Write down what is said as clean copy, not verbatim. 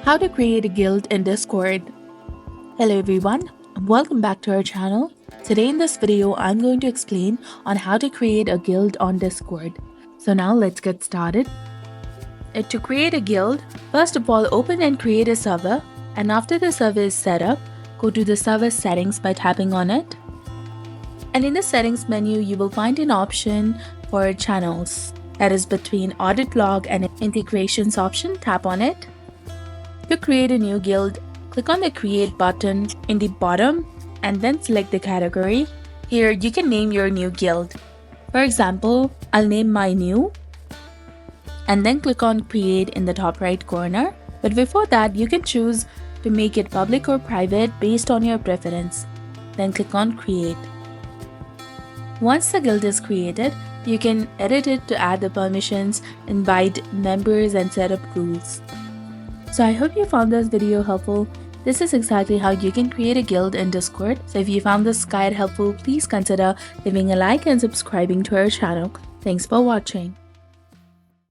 How to create a guild in Discord. Hello everyone, welcome back to our channel. Today in this video, I'm going to explain on how to create a guild on Discord. So now let's get started. To create a guild, first of all open and create a server, and after the server is set up, go to the server settings by tapping on it. And in the settings menu, you will find an option for channels. That is between audit log and integrations option, tap on it. To create a new guild, click on the create button in the bottom and then select the category. Here you can name your new guild. For example, I'll name my new and then click on create in the top right corner. But before that, you can choose to make it public or private based on your preference. Then click on create. Once the guild is created, you can edit it to add the permissions, invite members and set up rules. So I hope you found this video helpful. This is exactly how you can create a guild in Discord. So if you found this guide helpful, please consider leaving a like and subscribing to our channel. Thanks for watching.